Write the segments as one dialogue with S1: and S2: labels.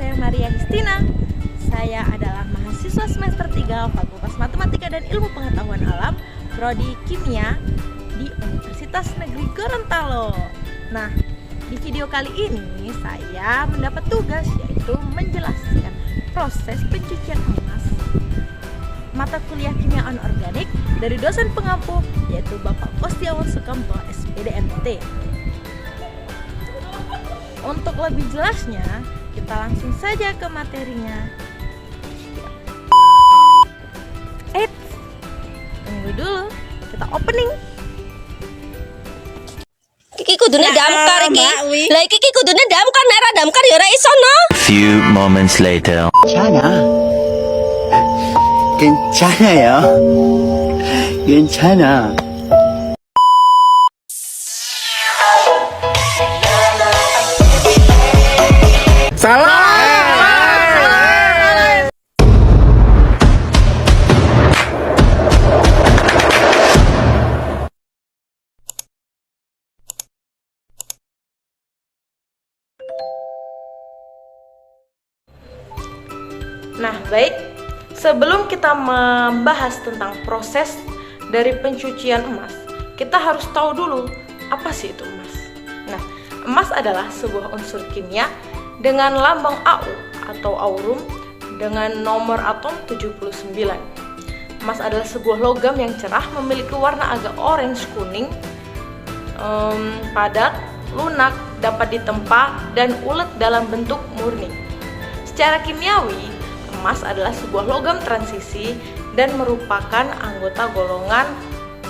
S1: saya Maria Histina. Saya adalah mahasiswa semester 3 Fakultas Matematika dan Ilmu Pengetahuan Alam, Prodi Kimia di Universitas Negeri Gorontalo. Nah, di video kali ini saya mendapat tugas yaitu menjelaskan proses pencucian emas mata kuliah kimia anorganik dari dosen pengampu yaitu Bapak Kostiawan Sukamto SPDMT. Untuk lebih jelasnya, kita langsung saja ke materinya. Tunggu dulu, kita opening.
S2: Iki kudune damkar iki. Lah iki kudune damkar, nek ora damkar ya ora iso no.
S3: Few moments later.
S4: 괜찮아요. 괜찮아.
S1: Nah, baik. Sebelum kita membahas tentang proses dari pencucian emas, kita harus tahu dulu apa sih itu emas. Nah, emas adalah sebuah unsur kimia dengan lambang AU atau aurum dengan nomor atom 79. Emas adalah sebuah logam yang cerah, memiliki warna agak orange kuning, padat, lunak, dapat ditempa, dan ulet dalam bentuk murni. Secara kimiawi, emas adalah sebuah logam transisi dan merupakan anggota golongan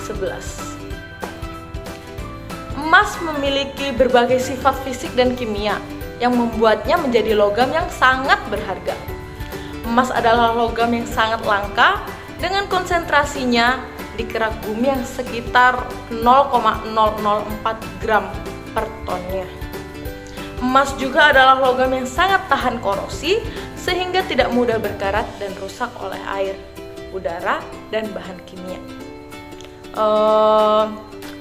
S1: 11. Emas memiliki berbagai sifat fisik dan kimia yang membuatnya menjadi logam yang sangat berharga. Emas adalah logam yang sangat langka dengan konsentrasinya di kerak bumi yang sekitar 0,004 gram per tonnya. Emas juga adalah logam yang sangat tahan korosi sehingga tidak mudah berkarat dan rusak oleh air, udara, dan bahan kimia.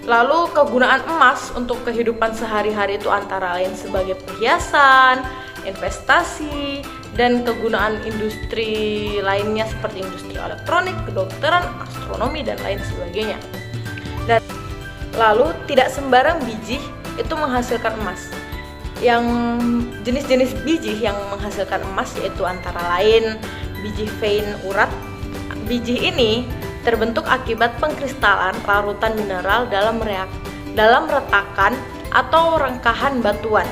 S1: Lalu kegunaan emas untuk kehidupan sehari-hari itu antara lain sebagai perhiasan, investasi, dan kegunaan industri lainnya seperti industri elektronik, kedokteran, astronomi, dan lain sebagainya. Dan lalu tidak sembarang biji itu menghasilkan emas. Yang jenis-jenis biji yang menghasilkan emas yaitu antara lain biji vein urat. Biji ini terbentuk akibat pengkristalan larutan mineral dalam retakan atau rengkahan batuan.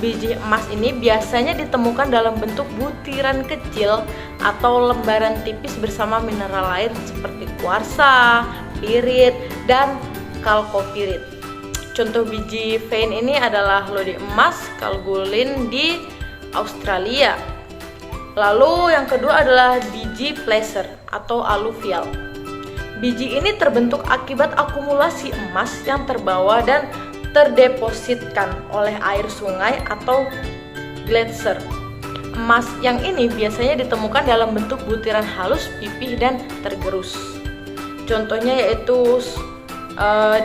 S1: Biji emas ini biasanya ditemukan dalam bentuk butiran kecil atau lembaran tipis bersama mineral lain seperti kuarsa, pirit, dan kalkopirit. Contoh biji vein ini adalah lodi emas, kalgulin di Australia. Lalu yang kedua adalah biji placer atau aluvial. Biji ini terbentuk akibat akumulasi emas yang terbawa dan terdepositkan oleh air sungai atau gletser. Emas yang ini biasanya ditemukan dalam bentuk butiran halus, pipih, dan tergerus. Contohnya yaitu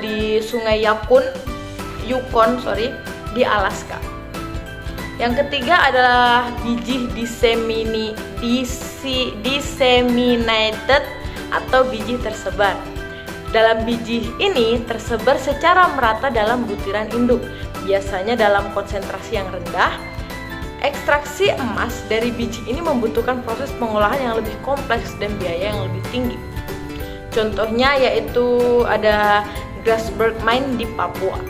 S1: di Sungai Yukon di Alaska. Yang ketiga adalah biji disseminated atau biji tersebar. Dalam biji ini tersebar secara merata dalam butiran induk, biasanya dalam konsentrasi yang rendah. Ekstraksi emas dari biji ini membutuhkan proses pengolahan yang lebih kompleks dan biaya yang lebih tinggi. Contohnya yaitu ada Grasberg Mine di Papua.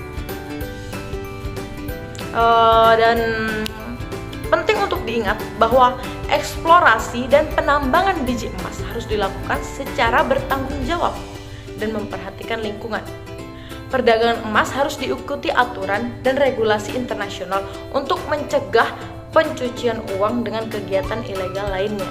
S1: Dan penting untuk diingat bahwa eksplorasi dan penambangan biji emas harus dilakukan secara bertanggung jawab dan memperhatikan lingkungan. Perdagangan emas harus diikuti aturan dan regulasi internasional untuk mencegah pencucian uang dengan kegiatan ilegal lainnya.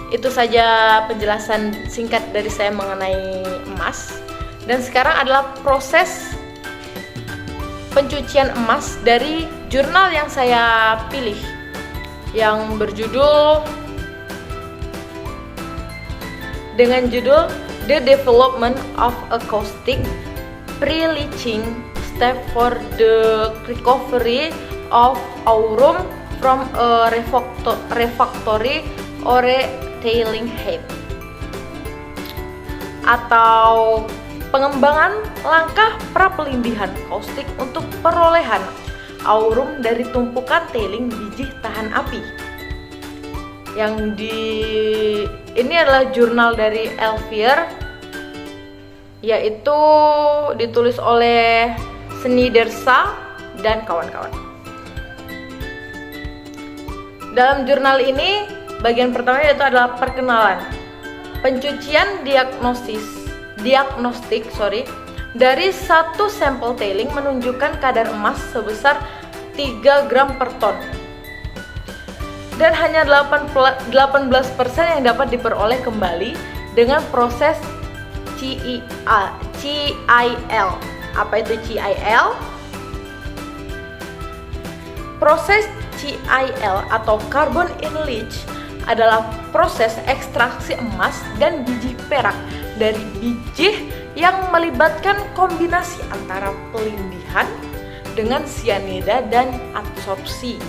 S1: Itu saja penjelasan singkat dari saya mengenai emas. Dan sekarang adalah proses pencucian emas dari jurnal yang saya pilih yang berjudul dengan judul The Development of Acoustic Pre-Leaching Step for the Recovery of Aurum from a refractory or a tailing height, atau pengembangan langkah prapelindihan kaustik untuk perolehan aurum dari tumpukan tailing biji tahan api. Ini adalah jurnal dari Elsevier, yaitu ditulis oleh Snidersa dan kawan-kawan. Dalam jurnal ini, bagian pertama yaitu adalah perkenalan, pencucian diagnostik dari satu sampel tailing menunjukkan kadar emas sebesar 3 gram per ton, dan hanya 18% yang dapat diperoleh kembali dengan proses CIL. Apa itu CIL? Proses CIL atau carbon in leach adalah proses ekstraksi emas dan biji perak dari biji yang melibatkan kombinasi antara pelindihan dengan sianida dan adsorpsi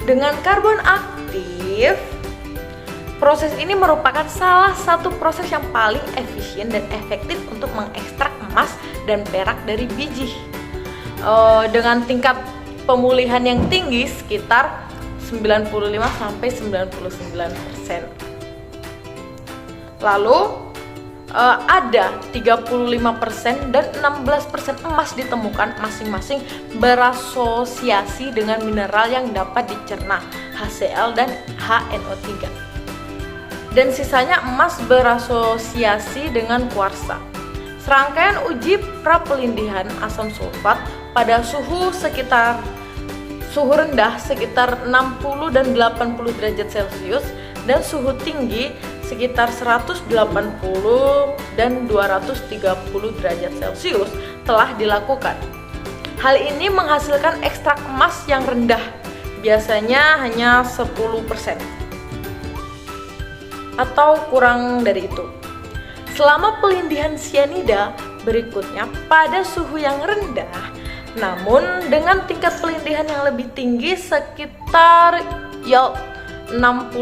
S1: dengan karbon aktif. Proses ini merupakan salah satu proses yang paling efisien dan efektif untuk mengekstrak emas dan perak dari biji, dengan tingkat pemulihan yang tinggi sekitar 95-99%. Lalu ada 35% dan 16% emas ditemukan masing-masing berasosiasi dengan mineral yang dapat dicerna, HCl dan HNO3. Dan sisanya emas berasosiasi dengan kuarsa. Serangkaian uji prapelindihan asam sulfat pada suhu rendah sekitar 60 dan 80 derajat Celcius dan suhu tinggi sekitar 180 dan 230 derajat Celcius telah dilakukan. Hal ini menghasilkan ekstrak emas yang rendah, biasanya hanya 10% atau kurang dari itu. Selama pelindihan sianida berikutnya pada suhu yang rendah, namun dengan tingkat pelindihan yang lebih tinggi sekitar yield 60%,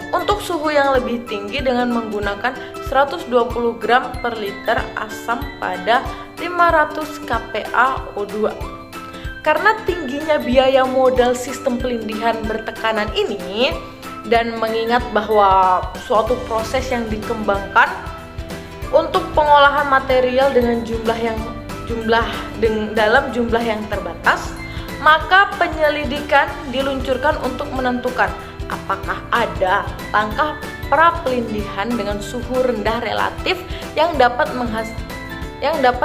S1: untuk suhu yang lebih tinggi dengan menggunakan 120 gram per liter asam pada 500 kPa O2. Karena tingginya biaya modal sistem pelindihan bertekanan ini, dan mengingat bahwa suatu proses yang dikembangkan untuk pengolahan material dalam jumlah yang terbatas, maka penyelidikan diluncurkan untuk menentukan apakah ada langkah prapelindihan dengan suhu rendah relatif yang dapat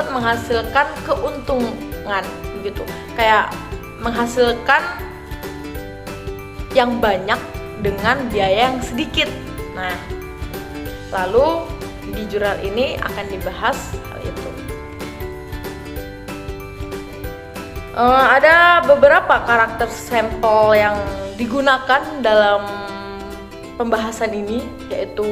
S1: menghasilkan keuntungan, begitu, kayak menghasilkan yang banyak dengan biaya yang sedikit. Nah, lalu di jurnal ini akan dibahas hal itu. Ada beberapa karakter sampel yang digunakan dalam pembahasan ini, yaitu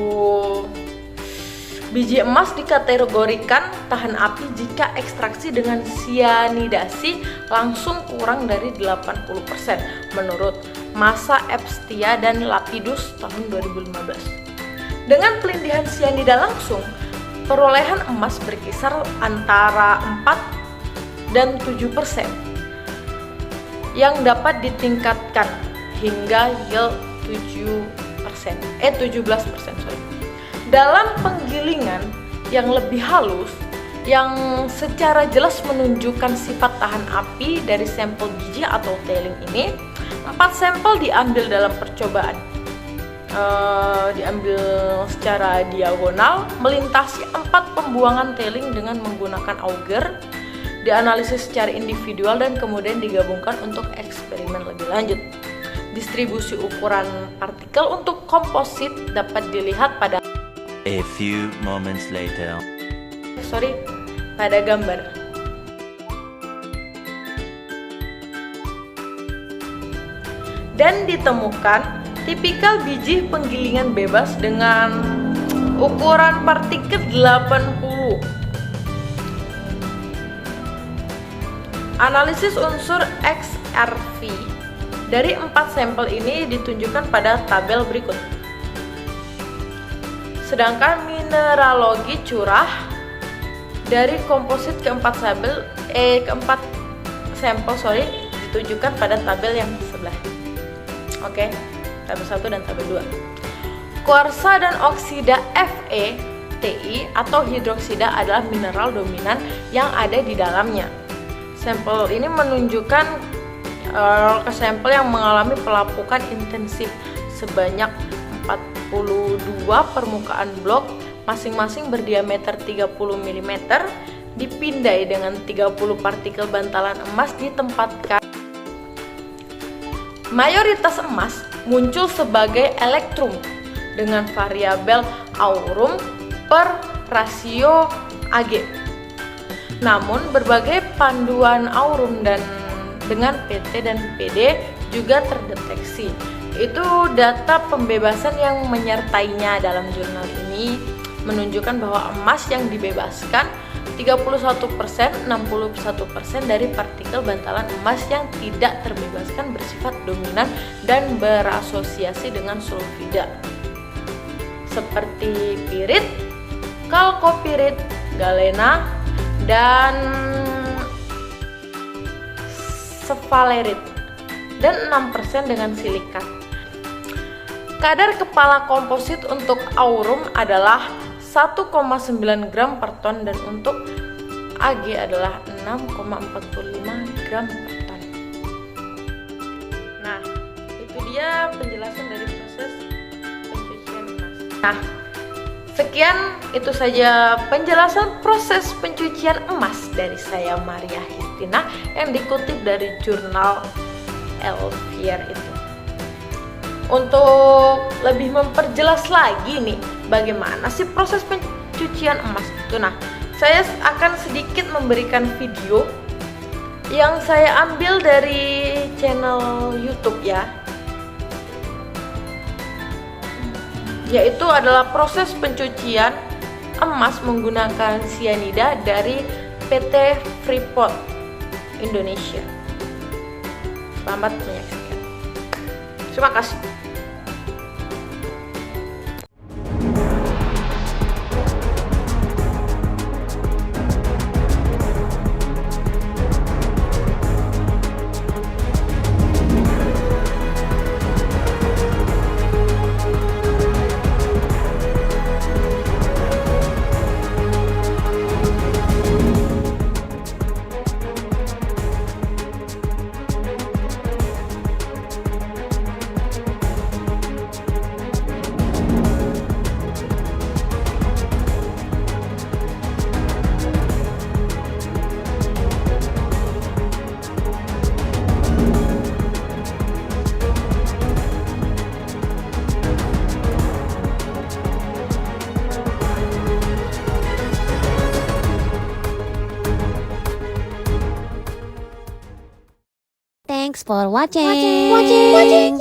S1: biji emas dikategorikan tahan api jika ekstraksi dengan sianidasi langsung kurang dari 80% menurut Massa Epstia dan Lapidus tahun 2015. Dengan pelindihan sianida langsung, perolehan emas berkisar antara 4 dan 7% yang dapat ditingkatkan hingga yield 17%. Dalam penggilingan yang lebih halus yang secara jelas menunjukkan sifat tahan api dari sampel biji atau tailing ini, 4 sampel diambil dalam percobaan, diambil secara diagonal melintasi 4 pembuangan tailing dengan menggunakan auger, dianalisis secara individual dan kemudian digabungkan untuk eksperimen lebih lanjut. Distribusi ukuran partikel untuk komposit dapat dilihat pada pada gambar. Dan ditemukan tipikal biji penggilingan bebas dengan ukuran partikel 80. Analisis unsur XRV Dari 4 sampel ini ditunjukkan pada tabel berikut. Sedangkan mineralogi curah dari komposit keempat sampel ditunjukkan pada tabel yang sebelah. Oke, tabel 1 dan tabel 2. Kuarsa dan oksida Fe, Ti atau hidroksida adalah mineral dominan yang ada di dalamnya. Sampel ini menunjukkan sampel yang mengalami pelapukan intensif sebanyak 42 permukaan blok masing-masing berdiameter 30 mm dipindai dengan 30 partikel bantalan emas ditempatkan. Mayoritas emas muncul sebagai elektrum dengan variabel aurum per rasio Ag. Namun berbagai panduan aurum dan dengan PT dan PD juga terdeteksi. Itu data pembebasan yang menyertainya. Dalam jurnal ini menunjukkan bahwa emas yang dibebaskan 31%, 61% dari partikel bantalan emas yang tidak terbebaskan bersifat dominan dan berasosiasi dengan sulfida seperti pirit, kalkopirit, galena, dan sfalerit, dan 6% dengan silikat. Kadar kepala komposit untuk aurum adalah 1,9 gram per ton dan untuk Ag adalah 6,45 gram per ton. Nah, itu dia penjelasan dari proses pencucian emas. Nah, sekian itu saja penjelasan proses pencucian emas dari saya Maria Histina yang dikutip dari jurnal Elsevier itu. Untuk lebih memperjelas lagi nih bagaimana sih proses pencucian emas itu. Nah, saya akan sedikit memberikan video yang saya ambil dari channel YouTube ya. Yaitu adalah proses pencucian emas menggunakan sianida dari PT Freeport Indonesia. Selamat menyaksikan. Terima kasih.
S5: Thanks for watching.